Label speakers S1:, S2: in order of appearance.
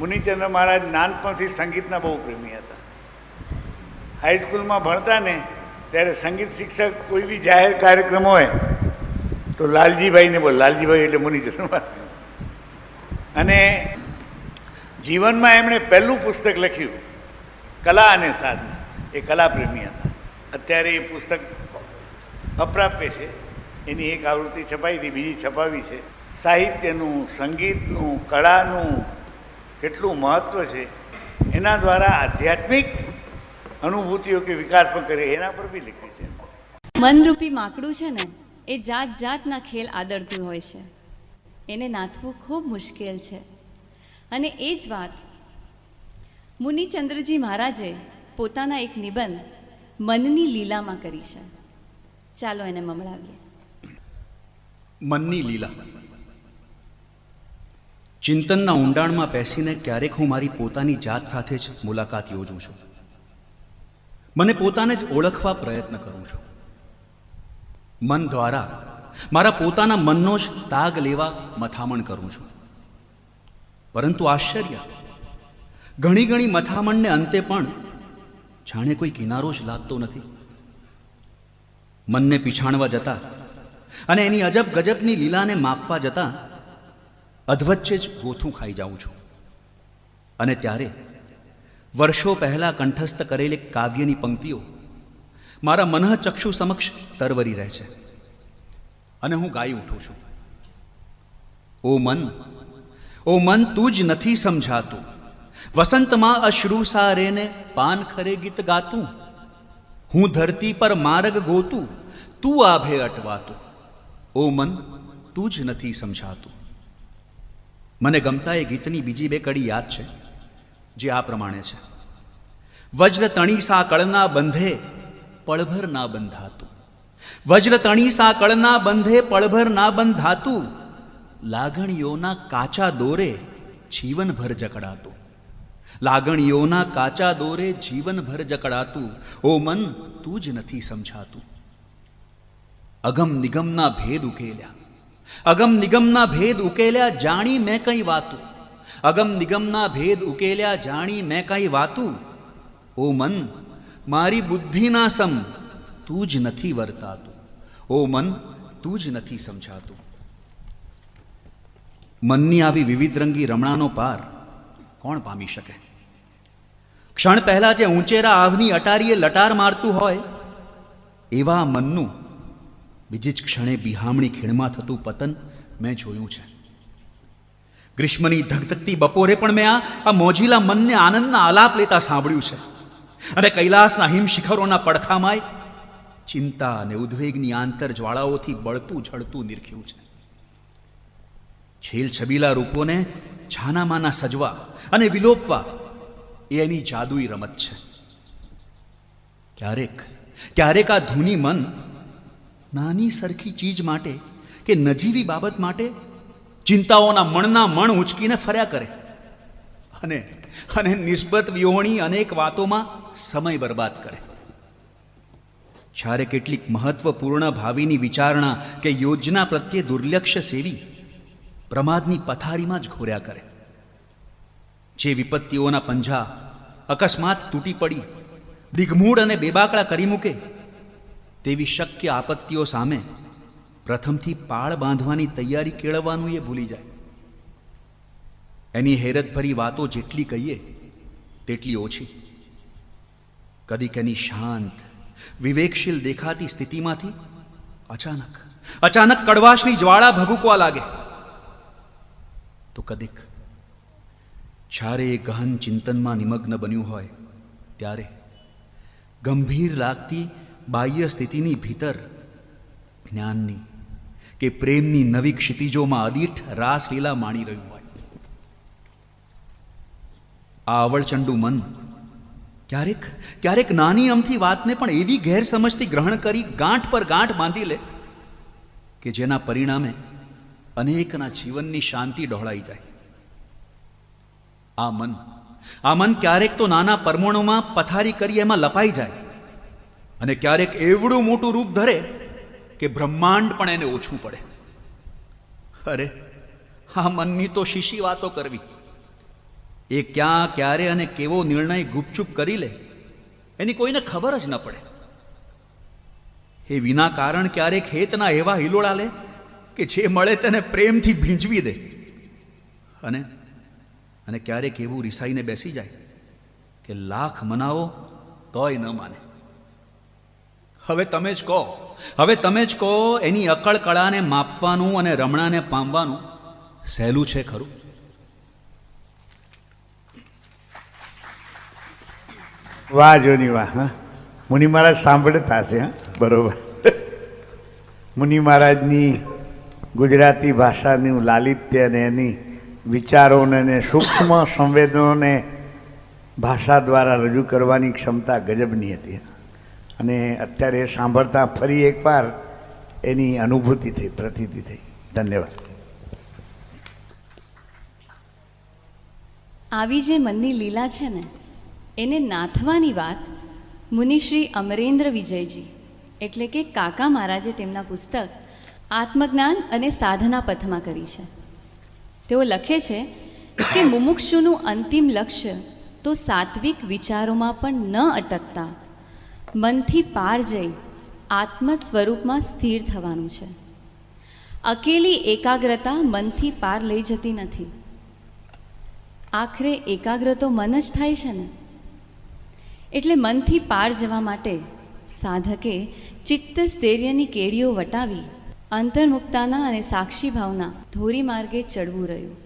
S1: મુનિચંદ્ર મહારાજ નાનપણથી સંગીતના બહુ પ્રેમી હતા. હાઈસ્કૂલમાં ભણતા ને ત્યારે સંગીત શિક્ષક કોઈ બી જાહેર કાર્યક્રમ હોય તો લાલજીભાઈને બોલ, લાલજીભાઈ એટલે મુનિચંદ્ર મહારાજ. અને જીવનમાં એમણે પહેલું પુસ્તક લખ્યું કલા અને સાધના. એ કલા પ્રેમી હતા. અત્યારે એ પુસ્તક અપ્રાપ્ય છે. એની એક આવૃત્તિ છપાઈ હતી, બીજી છપાવી છે. સાહિત્યનું, સંગીતનું, કળાનું કેટલું મહત્ત્વ છે એના દ્વારા આધ્યાત્મિક અનુભૂતિઓ કે વિકાસ પણ કરે એના પર બી લખ્યું છે.
S2: મનરૂપી માકડું છે ને એ જાત જાતના ખેલ આદરતું હોય છે. એને નાથવું ખૂબ મુશ્કેલ છે. અને એ જ વાત મુનિચંદ્રજી મહારાજે પોતાના એક નિબંધ મનની લીલામાં કરી છે. ચાલો એને મમળાવીએ.
S3: મનની લીલા. ચિંતનના ઊંડાણમાં બેસીને ક્યારેક હું મારી પોતાની જાત સાથે જ મુલાકાત યોજું છું. મને પોતાને જ ઓળખવા પ્રયત્ન કરું છું. મન દ્વારા મારા પોતાના મનનો જ તાગ લેવા મથામણ કરું છું. પરંતુ આશ્ચર્ય, ઘણી ઘણી મથામણને અંતે પણ જાણે કોઈ કિનારો જ લાગતો નથી. મનને પીછાણવા જતા અને એની અજબ ગજબની લીલાને માપવા જતા અધવચ્ચે જ ગોથું ખાઈ જાઉં છું. અને ત્યારે વર્ષો પહેલા કંઠસ્થ કરેલી કાવ્યની પંક્તિઓ મારા મનઃચક્ષુ સમક્ષ તરવરી રહે છે અને હું ગાઈ ઉઠું છું. ઓ મન તું જ નથી સમજાતું, વસંતમાં અશ્રુ સારેને પાન ખરે ગીત ગાતું, હું ધરતી પર માર્ગ ગોતું, તું આભે અટવાતું. ઓ મન તું જ નથી સમજાતું. મને ગમતા એ ગીતની બીજી બે કડી યાદ છે, જે આ પ્રમાણે છે. વજ્ર તણી સા કળના બંધે પળભર ના બંધાતું, વજ્ર તણી સા કળના બંધે પળભર ના બંધાતું, લાગણીઓના કાચા દોરે જીવનભર જકડાતું, લાગણીઓના કાચા દોરે જીવનભર જકડાતું. ઓ મન તું જ નથી સમજાતું. અગમ નિગમના ભેદ ઉકેલ્યા, અગમ નિગમના ભેદ ઉકેલ્યા જાણી મેં કઈ વાતું, અગમ નિગમના ભેદ ઉકેલ્યા જાણી મેં કઈ વાતું. ઓ મન મારી બુદ્ધિના સમ તું જ નથી વર્તાતું. ઓ મન તું જ નથી સમજાતું. મનની આવી વિવિધરંગી રમણાનો પાર કોણ પામી શકે? ક્ષણ પહેલા જે ઊંચેરા આવની અટારીએ લટાર મારતું હોય એવા મનનું બીજી જ ક્ષણે બિહામણી ખીણમાં થતું પતન મેં જોયું છે. ગ્રીષ્મની ધગધગતી બપોરે પણ મેં આ મોજીલા મનને આનંદના આલાપ લેતા સાંભળ્યું છે. અને કૈલાસના હિમશિખરોના પડખામાંય ચિંતા અને ઉદ્વેગની આંતર જ્વાળાઓથી બળતું ઝળતું નિરખ્યું છે. છેલ છબીલા રૂપોને છાનામાના સજવા અને વિલોપવા એ એની જાદુઈ રમત છે. ક્યારેક ક્યારેક આ ધૂની મન નાની સરખી ચીજ માટે કે નજીવી બાબત માટે ચિંતાઓના મણના મણ ઉંચકીને ફર્યા કરે અને નિસ્બત વિહોણી અનેક વાતોમાં સમય બરબાદ કરે. જ્યારે કેટલીક મહત્વપૂર્ણ ભાવિની વિચારણા કે યોજના પ્રત્યે દુર્લક્ષ્ય સેવી પ્રમાદની પથારીમાં જ ઘોર્યા કરે. જે વિપત્તિઓના પંજા અકસ્માત તૂટી પડી દિગ્મૂઢ અને બેબાકડા કરી મૂકે તેવી શક્ય આપત્તિઓ સામે પ્રથમથી પાળ બાંધવાની તૈયારી કેળવવાનું એ ભૂલી જાય. એની હેરતભરી વાતો જેટલી કહીએ તેટલી ઓછી. કદીક એની શાંત વિવેકશીલ દેખાતી સ્થિતિમાંથી અચાનક કડવાશની જ્વાળા ભભૂકવા લાગે. તો કદીક જ્યારે એ ગહન ચિંતનમાં નિમગ્ન બન્યું હોય ત્યારે ગંભીર લાગતી બાહ્ય સ્થિતિની ભીતર જ્ઞાનની કે પ્રેમની નવી ક્ષિતિજોમાં અદીઠ રાસલીલા માણી રહ્યું હોય. આ અવળચંડુ મન ક્યારેક નાની અમથી વાતને પણ એવી ગેરસમજથી ગ્રહણ કરી ગાંઠ પર ગાંઠ બાંધી લે કે જેના પરિણામે અનેકના જીવનની શાંતિ ડહોળાઈ જાય. આ મન ક્યારેક તો નાના પરમાણુમાં પથારી કરી એમાં લપાઈ જાય અને ક્યારેક એવડું મોટું રૂપ ધરે કે બ્રહ્માંડ પણ એને ઓછું પડે. અરે આ મનની તો શીશી વાતો કરવી. એ ક્યાં ક્યારે અને કેવો નિર્ણય ગુપચુપ કરી લે એની કોઈને ખબર જ ન પડે. એ વિના કારણ ક્યારેક હેતના એવા હિલોળા લે કે જે મળે તેને પ્રેમથી ભીંજવી દે, અને અને ક્યારેક એવું રિસાઈને બેસી જાય કે લાખ મનાવો તોય ન માને. હવે તમે જ કહો એની અકળ કળાને માપવાનું અને રમણાને પામવાનું સહેલું છે ખરું?
S1: વાહ જોની વાહ. હા, મુનિ મહારાજ સાંભળતા હશે. હા, બરોબર. મુનિ મહારાજની ગુજરાતી ભાષાનું લાલિત્ય અને એની વિચારોને અને સૂક્ષ્મ સંવેદનોને ભાષા દ્વારા રજૂ કરવાની ક્ષમતા ગજબની હતી. અને અત્યારે સાંભળતા ફરી એકવાર એની અનુભૂતિ થઈ, પ્રતીતિ થઈ. ધન્યવાદ.
S2: આવી જે મનની લીલા છે ને એને નાથવાની વાત મુનિશ્રી અમરેન્દ્ર વિજયજી એટલે કે કાકા મહારાજે તેમના પુસ્તક આત્મજ્ઞાન અને સાધના પથમાં કરી છે. તેઓ લખે છે કે મુમુક્ષુનું અંતિમ લક્ષ્ય તો સાત્વિક વિચારોમાં પણ ન અટકતા મનથી પાર જઈ આત્મ સ્વરૂપમાં સ્થિર થવાનું છે. અકેલી એકાગ્રતા મનથી પાર લઈ જતી નથી. આખરે એકાગ્ર તો મન જ થાય છે ને. એટલે મનથી પાર જવા માટે સાધકે ચિત્ત સ્થૈર્યની કેડીઓ વટાવી અંતર્મુક્તાના અને સાક્ષી ભાવના ધોરી માર્ગે ચડવું રહ્યું.